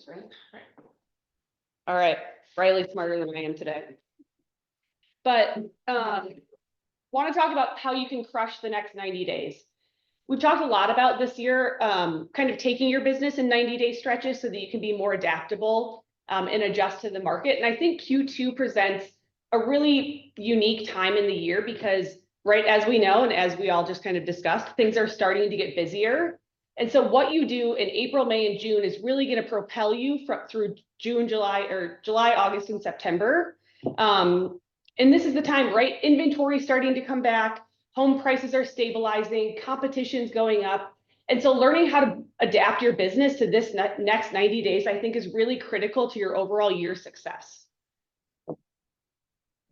right? All right, Riley's smarter than I am today. But want to talk about how you can crush the next 90 days. We've talked a lot about this year, kind of taking your business in 90-day stretches so that you can be more adaptable and adjust to the market. And I think Q2 presents a really unique time in the year because, right, as we know, and as we all just kind of discussed, things are starting to get busier. And so what you do in April, May, and June is really going to propel you through June, July, August, and September. And this is the time, right? Inventory starting to come back, home prices are stabilizing, competition's going up. And so learning how to adapt your business to this next 90 days, I think is really critical to your overall year success.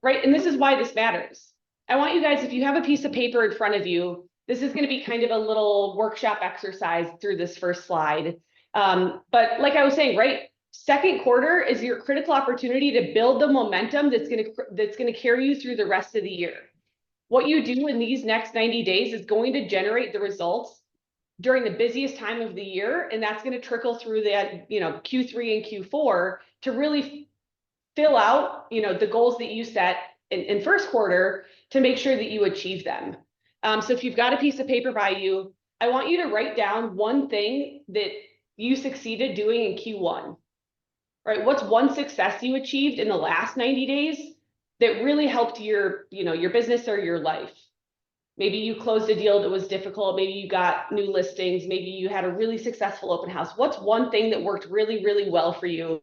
Right, and this is why this matters. I want you guys, if you have a piece of paper in front of you, this is going to be kind of a little workshop exercise through this first slide. But like I was saying, right, second quarter is your critical opportunity to build the momentum that's going to carry you through the rest of the year. What you do in these next 90 days is going to generate the results during the busiest time of the year, and that's going to trickle through the Q3 and Q4 to really fill out the goals that you set in first quarter to make sure that you achieve them. So if you've got a piece of paper by you, I want you to write down one thing that you succeeded doing in Q1. Right? What's one success you achieved in the last 90 days that really helped your business or your life? Maybe you closed a deal that was difficult. Maybe you got new listings. Maybe you had a really successful open house. What's one thing that worked really, really well for you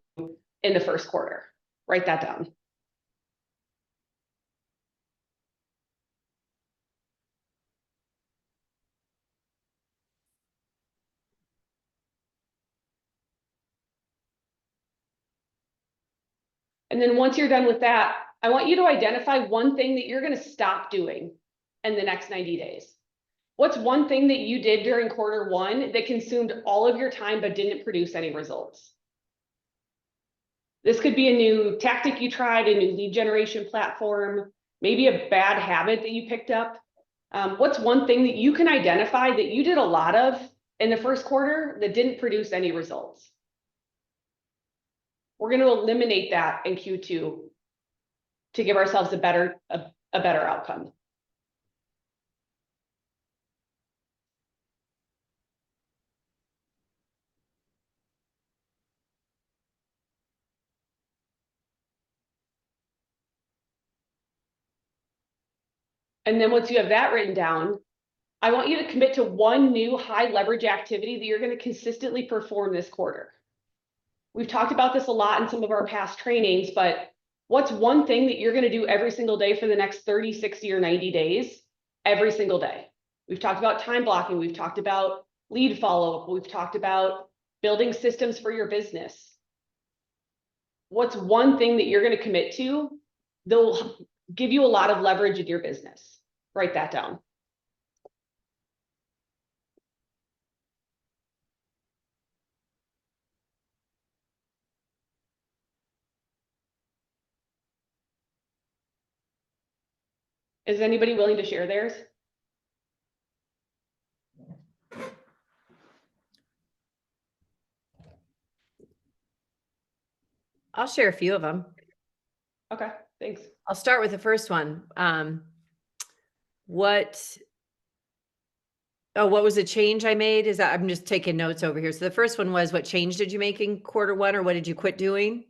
in the first quarter? Write that down. And then once you're done with that, I want you to identify one thing that you're going to stop doing in the next 90 days. What's one thing that you did during quarter one that consumed all of your time but didn't produce any results? This could be a new tactic you tried, a new lead generation platform, maybe a bad habit that you picked up. What's one thing that you can identify that you did a lot of in the first quarter that didn't produce any results? We're going to eliminate that in Q2 to give ourselves a better outcome. And then once you have that written down, I want you to commit to one new high leverage activity that you're going to consistently perform this quarter. We've talked about this a lot in some of our past trainings, but what's one thing that you're going to do every single day for the next 30, 60, or 90 days, every single day? We've talked about time blocking. We've talked about lead follow-up. We've talked about building systems for your business. What's one thing that you're going to commit to that will give you a lot of leverage in your business? Write that down. Is anybody willing to share theirs? I'll share a few of them. Okay, thanks. I'll start with the first one. What was a change I made? Is that I'm just taking notes over here. So the first one was, what change did you make in quarter one, or what did you quit doing?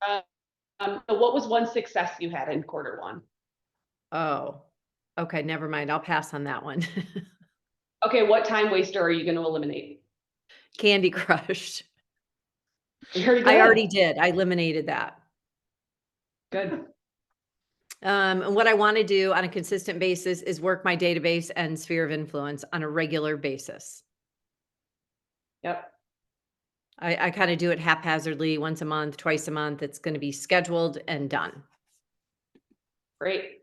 So what was one success you had in quarter one? Oh, okay, never mind. I'll pass on that one. Okay, what time waster are you going to eliminate? Candy Crush. Very good. I already did. I eliminated that. Good. And what I want to do on a consistent basis is work my database and sphere of influence on a regular basis. Yep. I kind of do it haphazardly, once a month, twice a month. It's going to be scheduled and done. Great.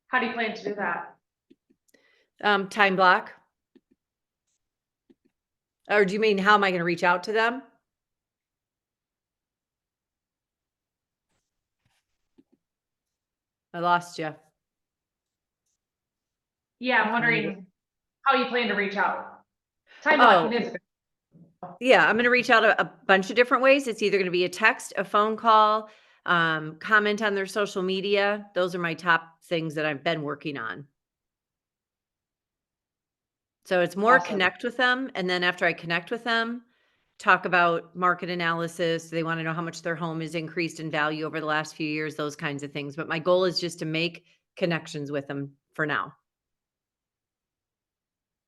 How do you plan to do that? Time block. Or do you mean, how am I going to reach out to them? I lost you. Yeah, I'm wondering how you plan to reach out. Time blocking is good. Yeah, I'm gonna reach out a bunch of different ways. It's either gonna be a text, a phone call, comment on their social media. Those are my top things that I've been working on. So it's more Awesome. connect with them, and then after I connect with them, talk about market analysis. They wanna know how much their home has increased in value over the last few years, those kinds of things. But my goal is just to make connections with them for now.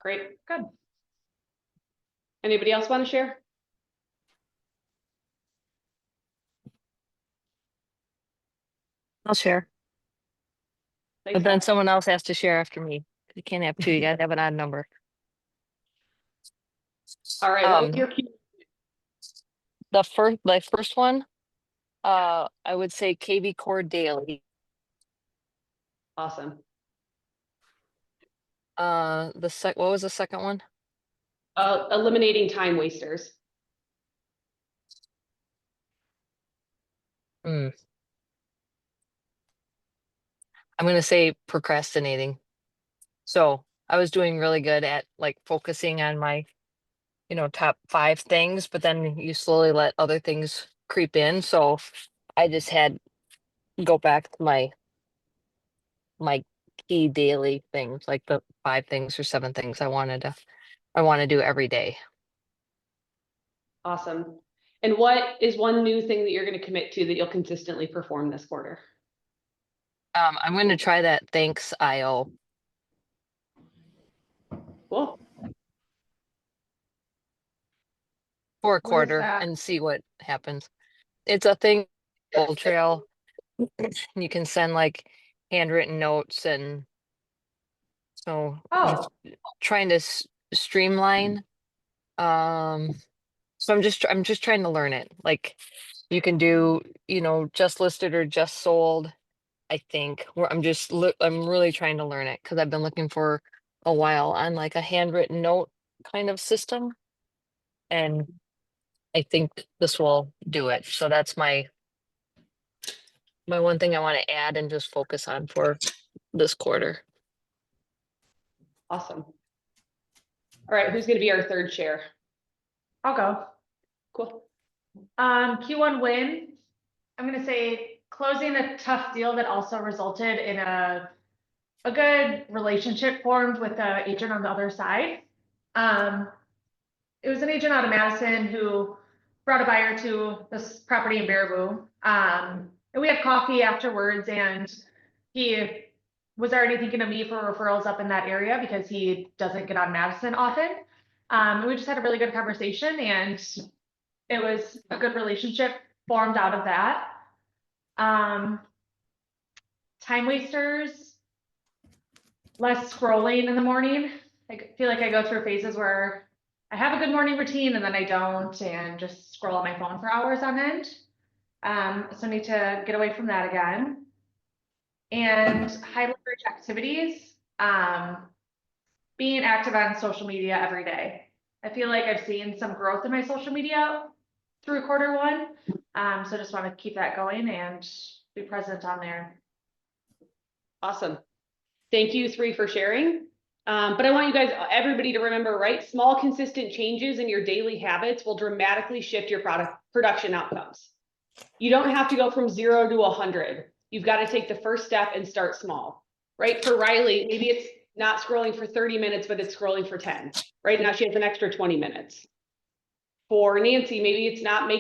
Great, good. Anybody else want to share? I'll share, Thanks, but then Beth. someone else has to share after me. You can't have two, you gotta have an odd number. All right, what was Um, your key? my first one, I would say KV Core Daily. Awesome. What was the second one? Eliminating time wasters. Hmm. I'm gonna say procrastinating. So I was doing really good at like focusing on my, top 5 things, but then you slowly let other things creep in. So I just had go back to my key daily things, like the 5 things or 7 things I want to do every day. Awesome. And what is one new thing that you're going to commit to that you'll consistently perform this quarter? I'm going to try that thanks IO Cool. for a What is quarter that? and see what happens. It's a thing, Old Trail. You can send like handwritten notes, and so Oh, trying to streamline. So I'm just trying to learn it. Like you can do, just listed or just sold. I think where I'm really trying to learn it because I've been looking for a while on like a handwritten note kind of system, and I think this will do it. So that's my one thing I want to add and just focus on for this quarter. Awesome. All right, who's going to be our third chair? I'll go. Cool. Q1 win. I'm gonna say closing a tough deal that also resulted in a good relationship formed with the agent on the other side. It was an agent out of Madison who brought a buyer to this property in Baraboo. And we had coffee afterwards, and he was already thinking of me for referrals up in that area because he doesn't get on Madison often. And we just had a really good conversation, and it was a good relationship formed out of that. Time wasters, less scrolling in the morning. I feel like I go through phases where I have a good morning routine and then I don't, and just scroll on my phone for hours on end. So I need to get away from that again. And high leverage activities, being active on social media every day. I feel like I've seen some growth in my social media through quarter 1. So I just want to keep that going and be present on there. Awesome. Thank you 3 for sharing. But I want you guys, everybody to remember, right? Small, consistent changes in your daily habits will dramatically shift your production outcomes. You don't have to go from 0 to 100. You've got to take the first step and start small, right? For Riley, maybe it's not scrolling for 30 minutes, but it's scrolling for 10. Right now she has an extra 20 minutes. For Nancy, maybe it's not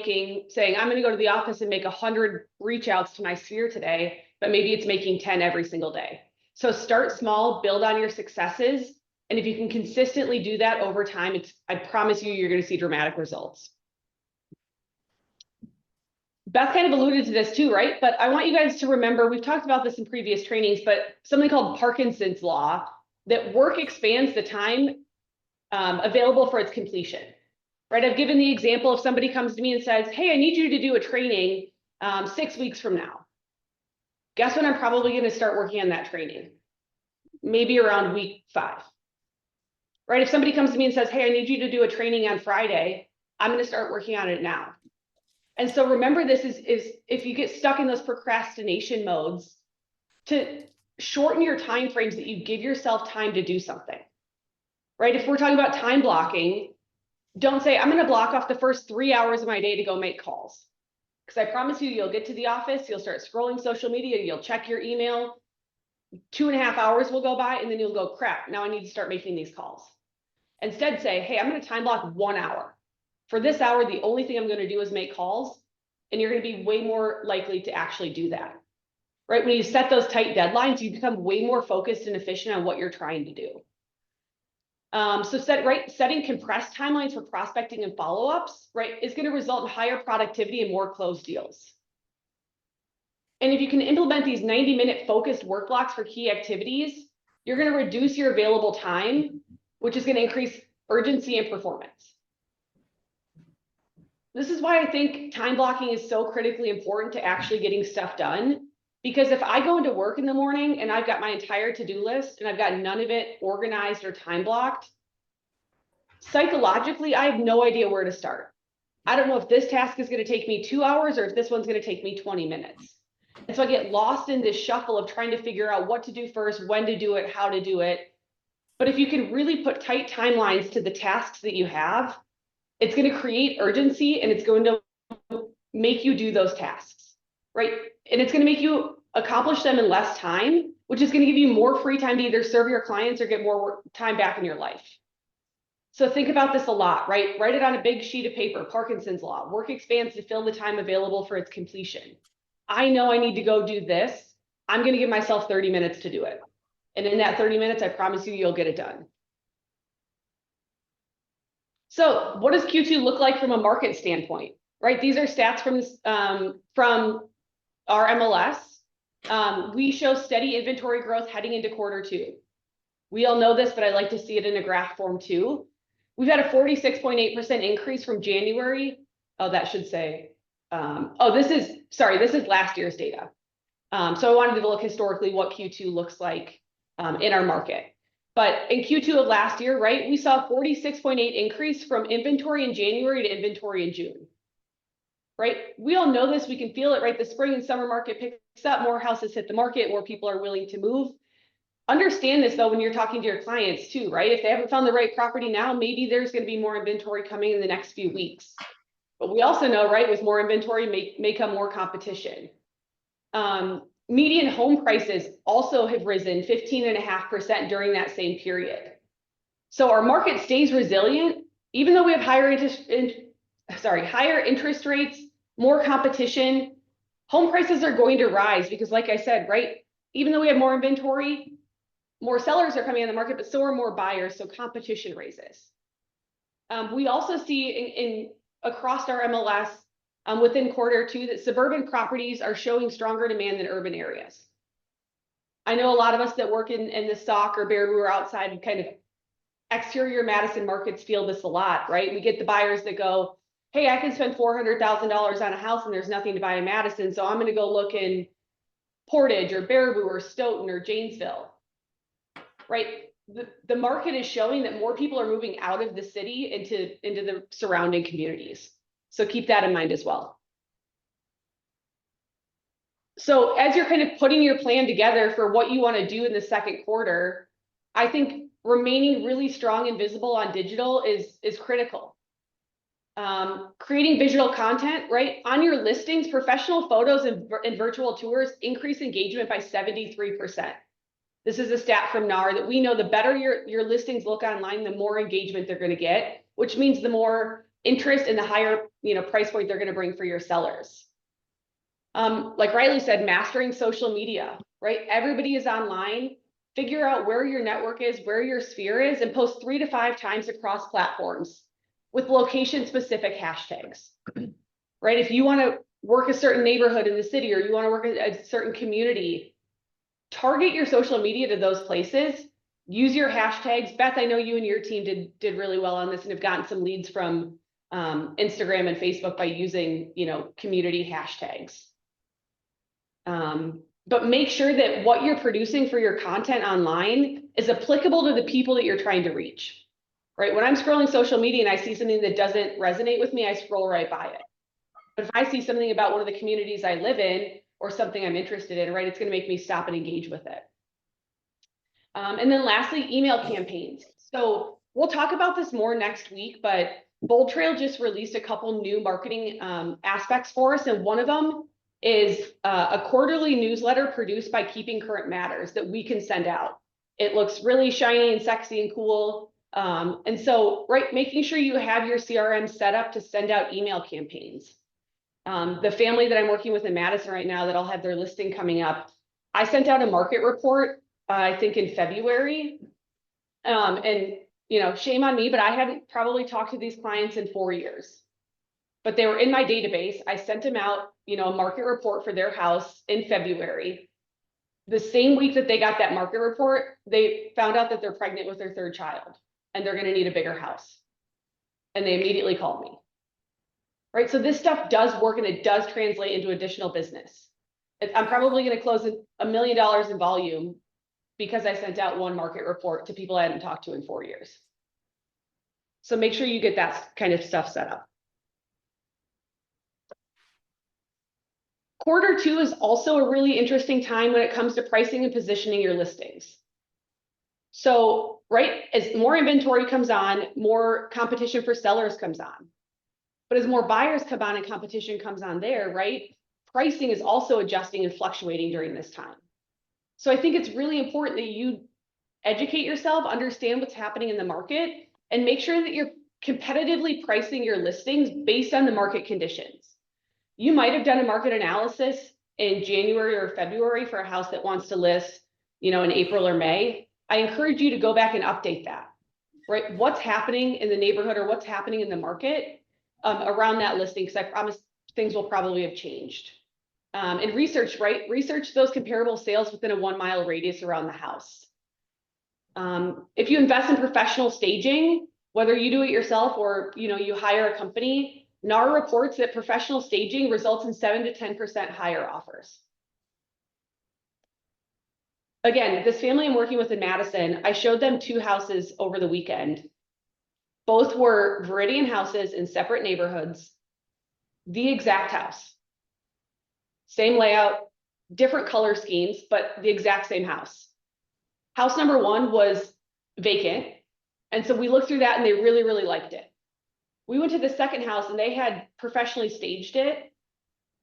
saying, I'm going to go to the office and make 100 reach outs to my sphere today, but maybe it's making 10 every single day. So start small, build on your successes. And if you can consistently do that over time, I promise you're going to see dramatic results. Beth kind of alluded to this too, right? But I want you guys to remember, we've talked about this in previous trainings, but something called Parkinson's law, that work expands the time available for its completion, right? I've given the example if somebody comes to me and says, hey, I need you to do a training 6 weeks from now. Guess when I'm probably going to start working on that training? Maybe around week 5, right? If somebody comes to me and says, hey, I need you to do a training on Friday, I'm going to start working on it now. And so remember, this is if you get stuck in those procrastination modes, to shorten your time frames that you give yourself time to do something, right? If we're talking about time blocking, Don't say, I'm gonna block off the first 3 hours of my day to go make calls. Because I promise you, you'll get to the office, you'll start scrolling social media, you'll check your email. 2.5 hours will go by and then you'll go, crap, now I need to start making these calls. Instead say, hey, I'm gonna time block 1 hour. For this hour, the only thing I'm gonna do is make calls, and you're gonna be way more likely to actually do that. Right? When you set those tight deadlines, you become way more focused and efficient on what you're trying to do. So setting compressed timelines for prospecting and follow-ups, right, is going to result in higher productivity and more closed deals. And if you can implement these 90-minute focused work blocks for key activities, you're going to reduce your available time, which is going to increase urgency and performance. This is why I think time blocking is so critically important to actually getting stuff done. Because if I go into work in the morning and I've got my entire to-do list and I've got none of it organized or time blocked, psychologically, I have no idea where to start. I don't know if this task is going to take me 2 hours or if this one's going to take me 20 minutes. And so I get lost in this shuffle of trying to figure out what to do first, when to do it, how to do it. But if you can really put tight timelines to the tasks that you have, it's going to create urgency and it's going to make you do those tasks, right? And it's going to make you accomplish them in less time, which is going to give you more free time to either serve your clients or get more time back in your life. So think about this a lot, right? Write it on a big sheet of paper. Parkinson's law. Work expands to fill the time available for its completion. I know I need to go do this. I'm going to give myself 30 minutes to do it. And in that 30 minutes, I promise you, you'll get it done. So what does Q2 look like from a market standpoint, right? These are stats from our MLS. We show steady inventory growth heading into Q2. We all know this, but I like to see it in a graph form too. We've had a 46.8% increase from January. Oh, that should say, this is last year's data. So I wanted to look historically what Q2 looks like in our market. But in Q2 of last year, right, we saw a 46.8 increase from inventory in January to inventory in June. Right? We all know this, we can feel it, right? The spring and summer market picks up, more houses hit the market, more people are willing to move. Understand this though when you're talking to your clients too, right? If they haven't found the right property now, maybe there's going to be more inventory coming in the next few weeks. But we also know, right, with more inventory may come more competition. Median home prices also have risen 15.5% during that same period. So our market stays resilient, even though we have higher interest rates, more competition. Home prices are going to rise because, like I said, right, even though we have more inventory, more sellers are coming on the market, but so are more buyers, so competition raises. We also see across our MLS within Q2 that suburban properties are showing stronger demand than urban areas. I know a lot of us that work in the stock or Baraboo or outside kind of exterior Madison markets feel this a lot, right? We get the buyers that go, hey, I can spend $400,000 on a house and there's nothing to buy in Madison, so I'm going to go look in Portage or Baraboo or Stoughton or Janesville, right? The market is showing that more people are moving out of the city into the surrounding communities. So keep that in mind as well. So as you're kind of putting your plan together for what you want to do in the second quarter, I think remaining really strong and visible on digital is critical. Creating visual content, right? On your listings, professional photos and virtual tours increase engagement by 73%. This is a stat from NAR that we know the better your listings look online, the more engagement they're going to get, which means the more interest and the higher price point they're going to bring for your sellers. Like Riley said, mastering social media, right? Everybody is online. Figure out where your network is, where your sphere is, and post 3 to 5 times across platforms with location-specific hashtags, right? If you want to work a certain neighborhood in the city or you want to work a certain community, target your social media to those places. Use your hashtags. Beth, I know you and your team did really well on this and have gotten some leads from Instagram and Facebook by using, community hashtags. But make sure that what you're producing for your content online is applicable to the people that you're trying to reach, right? When I'm scrolling social media and I see something that doesn't resonate with me, I scroll right by it. But if I see something about one of the communities I live in or something I'm interested in, right, it's going to make me stop and engage with it. And then lastly, email campaigns. So we'll talk about this more next week, but Bold Trail just released a couple new marketing aspects for us, and one of them is a quarterly newsletter produced by Keeping Current Matters that we can send out. It looks really shiny and sexy and cool. And so, right, making sure you have your CRM set up to send out email campaigns. The family that I'm working with in Madison right now that I'll have their listing coming up, I sent out a market report, I think in February. And you know, shame on me, but I hadn't probably talked to these clients in 4 years. But they were in my database. I sent them out, you know, a market report for their house in February. The same week that they got that market report, they found out that they're pregnant with their third child and they're going to need a bigger house. And they immediately called me. Right. So this stuff does work and it does translate into additional business. I'm probably going to close $1 million in volume because I sent out one market report to people I hadn't talked to in 4 years. So make sure you get that kind of stuff set up. Q2 is also a really interesting time when it comes to pricing and positioning your listings. So, right, as more inventory comes on, more competition for sellers comes on. But as more buyers come on and competition comes on there, right, pricing is also adjusting and fluctuating during this time. So I think it's really important that you educate yourself, understand what's happening in the market, and make sure that you're competitively pricing your listings based on the market conditions. You might have done a market analysis in January or February for a house that wants to list, you know, in April or May. I encourage you to go back and update that, right? What's happening in the neighborhood or what's happening in the market around that listing, because I promise things will probably have changed. And research, right? Research those comparable sales within a 1 mile radius around the house. If you invest in professional staging, whether you do it yourself or, you know, you hire a company, NAR reports that professional staging results in 7 to 10% higher offers. Again, this family I'm working with in Madison, I showed them 2 houses over the weekend. Both were Viridian houses in separate neighborhoods, the exact house. Same layout, different color schemes, but the exact same house. House number 1 was vacant. And so we looked through that and they really, really liked it. We went to the second house and they had professionally staged it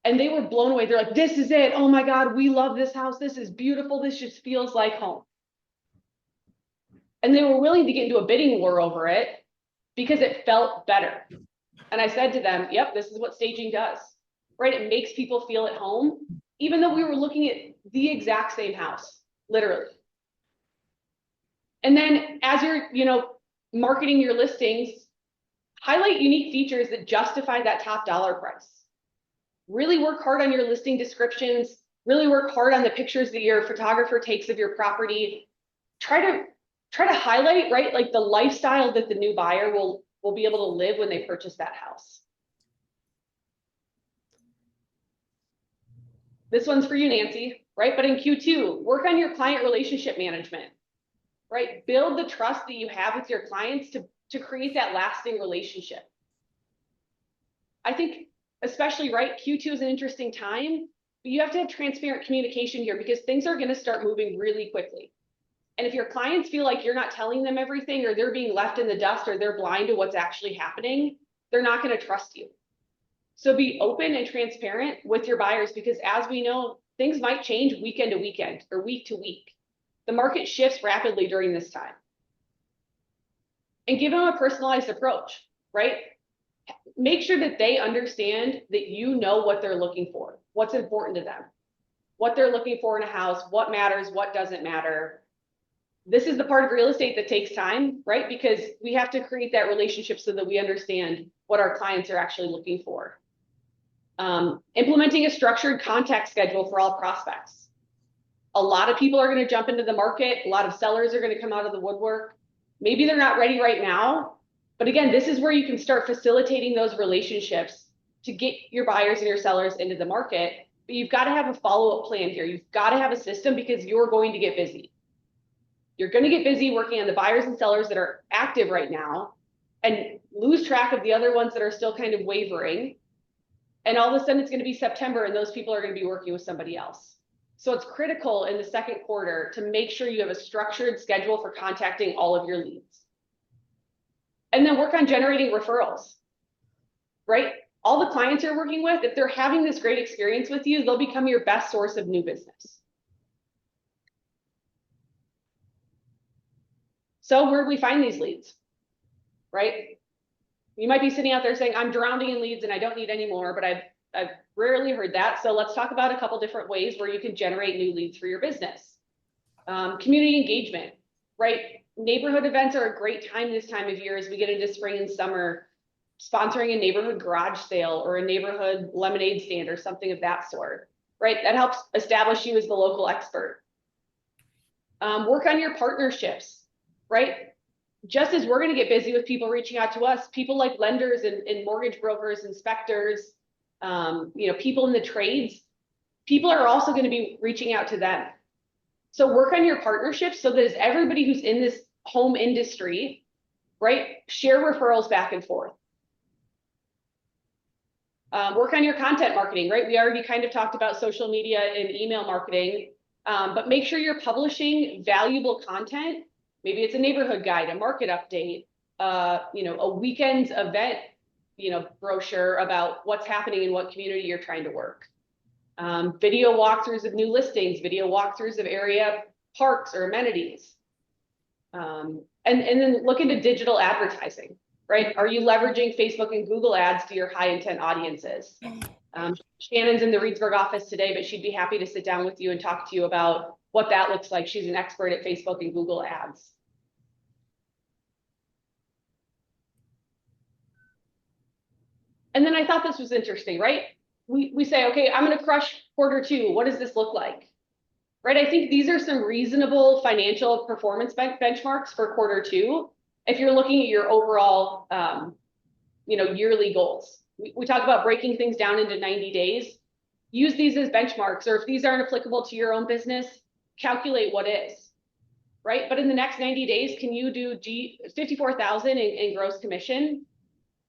and they were blown away. They're like, this is it. Oh my God, we love this house. This is beautiful. This just feels like home. And they were willing to get into a bidding war over it because it felt better. And I said to them, yep, this is what staging does, right? It makes people feel at home, even though we were looking at the exact same house, literally. And then as you're, you know, marketing your listings, highlight unique features that justify that top dollar price. Really work hard on your listing descriptions, really work hard on the pictures that your photographer takes of your property. Try to highlight, right, like the lifestyle that the new buyer will be able to live when they purchase that house. This one's for you, Nancy, right? But in Q2, work on your client relationship management, right? Build the trust that you have with your clients to create that lasting relationship. I think especially, right, Q2 is an interesting time, but you have to have transparent communication here because things are going to start moving really quickly. And if your clients feel like you're not telling them everything or they're being left in the dust or they're blind to what's actually happening, they're not going to trust you. So be open and transparent with your buyers because as we know, things might change weekend to weekend or week to week. The market shifts rapidly during this time. And give them a personalized approach, right? Make sure that they understand that you know what they're looking for, what's important to them, what they're looking for in a house, what matters, what doesn't matter. This is the part of real estate that takes time, right? Because we have to create that relationship so that we understand what our clients are actually looking for. Implementing a structured contact schedule for all prospects. A lot of people are going to jump into the market. A lot of sellers are going to come out of the woodwork. Maybe they're not ready right now. But again, this is where you can start facilitating those relationships to get your buyers and your sellers into the market. But you've got to have a follow-up plan here. You've got to have a system because you're going to get busy. You're going to get busy working on the buyers and sellers that are active right now and lose track of the other ones that are still kind of wavering. And all of a sudden it's going to be September and those people are going to be working with somebody else. So it's critical in the second quarter to make sure you have a structured schedule for contacting all of your leads. And then work on generating referrals, right? All the clients you're working with, if they're having this great experience with you, they'll become your best source of new business. So where do we find these leads, right? You might be sitting out there saying, I'm drowning in leads and I don't need any more, but I've rarely heard that. So let's talk about a couple different ways where you can generate new leads for your business. Community engagement, right? Neighborhood events are a great time this time of year as we get into spring and summer, sponsoring a neighborhood garage sale or a neighborhood lemonade stand or something of that sort, right? That helps establish you as the local expert. Work on your partnerships, right? Just as we're going to get busy with people reaching out to us, people like lenders and mortgage brokers, inspectors, people in the trades, people are also going to be reaching out to them. So work on your partnerships so that as everybody who's in this home industry, right, share referrals back and forth. Work on your content marketing, right? We already kind of talked about social media and email marketing, but make sure you're publishing valuable content. Maybe it's a neighborhood guide, a market update, a weekend event, brochure about what's happening in what community you're trying to work. Video walkthroughs of new listings, video walkthroughs of area parks or amenities. And then look into digital advertising, right? Are you leveraging Facebook and Google ads to your high intent audiences? Shannon's in the Reedsburg office today, but she'd be happy to sit down with you and talk to you about what that looks like. She's an expert at Facebook and Google ads. And then I thought this was interesting, right? We say, okay, I'm going to crush Q2. What does this look like? Right? I think these are some reasonable financial performance benchmarks for Q2. If you're looking at your overall, yearly goals, we talk about breaking things down into 90 days. Use these as benchmarks, or if these aren't applicable to your own business, calculate what is, right? But in the next 90 days, can you do $54,000 in gross commission,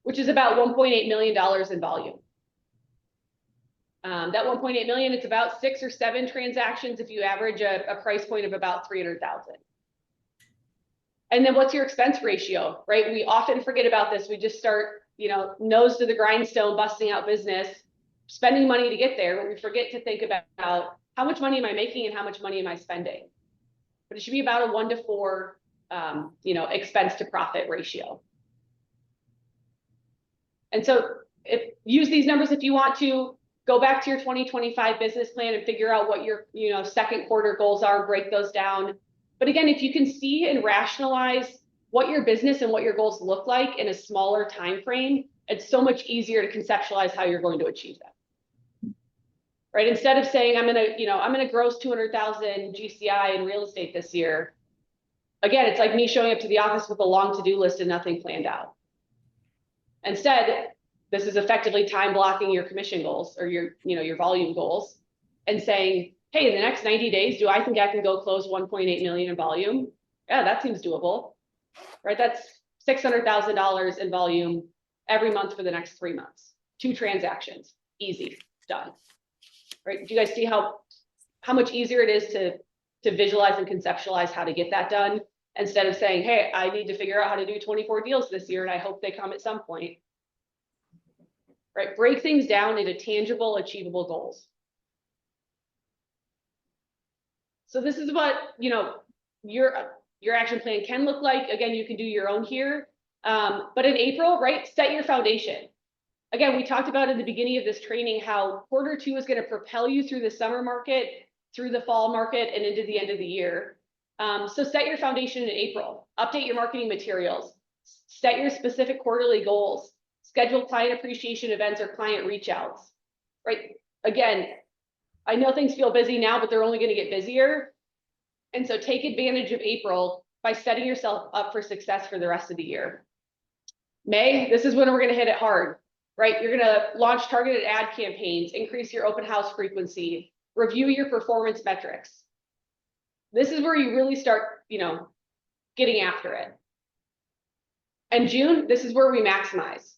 which is about $1.8 million in volume? That 1.8 million, it's about 6 or 7 transactions if you average a price point of about 300,000. And then what's your expense ratio, right? We often forget about this. We just start, nose to the grindstone, busting out business, spending money to get there, but we forget to think about how much money am I making and how much money am I spending? But it should be about a 1 to 4, expense to profit ratio. And so use these numbers if you want to. Go back to your 2025 business plan and figure out what your, second quarter goals are, break those down. But again, if you can see and rationalize what your business and what your goals look like in a smaller time frame, it's so much easier to conceptualize how you're going to achieve them. Right? Instead of saying, I'm going to gross 200,000 GCI in real estate this year. Again, it's like me showing up to the office with a long to-do list and nothing planned out. Instead, this is effectively time blocking your commission goals or your volume goals and saying, hey, in the next 90 days, do I think I can go close 1.8 million in volume? Yeah, that seems doable, right? That's $600,000 in volume every month for the next 3 months. 2 transactions, easy, done. Right? Do you guys see how much easier it is to visualize and conceptualize how to get that done instead of saying, hey, I need to figure out how to do 24 deals this year and I hope they come at some point. Right? Break things down into tangible, achievable goals. So this is what, your action plan can look like. Again, you can do your own here. But in April, right, set your foundation. Again, we talked about in the beginning of this training how Q2 is going to propel you through the summer market, through the fall market, and into the end of the year. So set your foundation in April. Update your marketing materials. Set your specific quarterly goals. Schedule client appreciation events or client reach outs, right? Again, I know things feel busy now, but they're only going to get busier. And so take advantage of April by setting yourself up for success for the rest of the year. May, this is when we're going to hit it hard, right? You're going to launch targeted ad campaigns, increase your open house frequency, review your performance metrics. This is where you really start, getting after it. And June, this is where we maximize.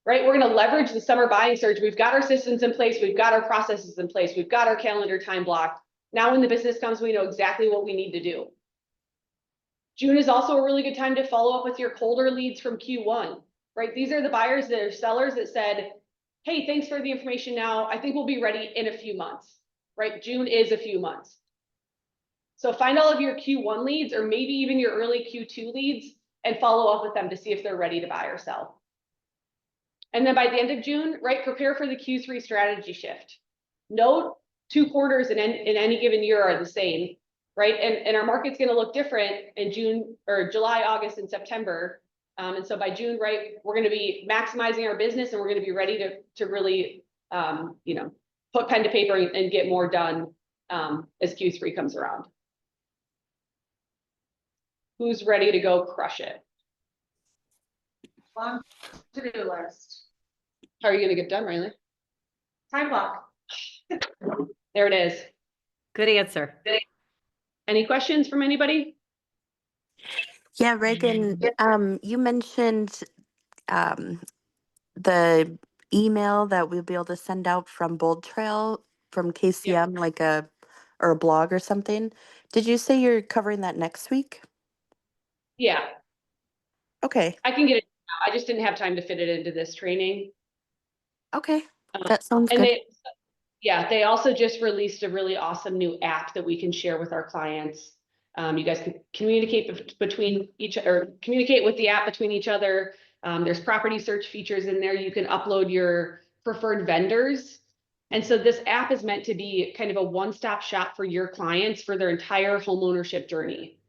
Right? We're going to leverage the summer buying surge. We've got our systems in place. We've got our processes in place. We've got our calendar time blocked. Now when the business comes, we know exactly what we need to do. June is also a really good time to follow up with your colder leads from Q1, right? These are the buyers that are sellers that said, hey, thanks for the information now. I think we'll be ready in a few months, right? June is a few months. So find all of your Q1 leads or maybe even your early Q2 leads and follow up with them to see if they're ready to buy or sell. And then by the end of June, right, prepare for the Q3 strategy shift. No 2 quarters in any given year are the same, right? And our market's going to look different in June or July, August, and September. And so by June, right, we're going to be maximizing our business and we're going to be ready to really, you know, put pen to paper and get more done as Q3 comes around. Who's ready to go crush it? Long to-do list. How are you going to get done, Riley? Time block. There it is. Good answer. Any questions from anybody? Yeah, Reagan, you mentioned the email that we'll be able to send out from Bold Trail from KCM, like a blog or something. Did you say you're covering that next week? Yeah, Okay. I can get it now. I just didn't have time to fit it into this training. Okay. That sounds And good. they also just released a really awesome new app that we can share with our clients. You guys can communicate between communicate with the app between each other. There's property search features in there. You can upload your preferred vendors. And so this app is meant to be kind of a one-stop shop for your clients for their entire home ownership journey.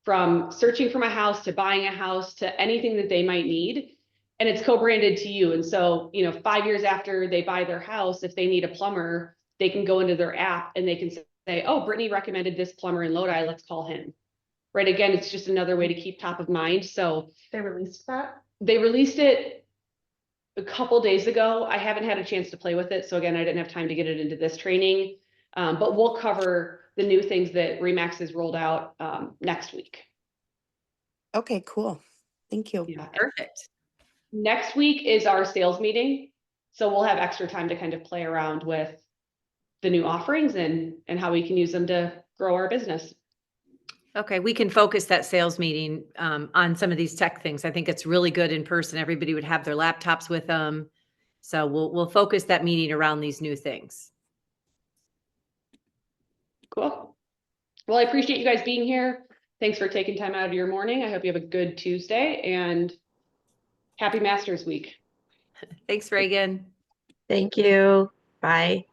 From searching from a house to buying a house to anything that they might need. And it's co-branded to you. And so, you know, 5 years after they buy their house, if they need a plumber, they can go into their app and they can say, oh, Brittany recommended this plumber in Lodi, let's call him. Right, again, it's just another way to keep top of mind. So They released that? they released it a couple days ago. I haven't had a chance to play with it. So again, I didn't have time to get it into this training. But we'll cover the new things that RE/MAX has rolled out next week. Okay, cool. Thank you. Yeah. Perfect. Next week is our sales meeting. So we'll have extra time to kind of play around with the new offerings and how we can use them to grow our business. Okay, we can focus that sales meeting on some of these tech things. I think it's really good in person. Everybody would have their laptops with them. So we'll focus that meeting around these new things. Cool. Well, I appreciate you guys being here. Thanks for taking time out of your morning. I hope you have a good Tuesday and happy Masters Week. Thanks, Reagan. Thank you. Bye.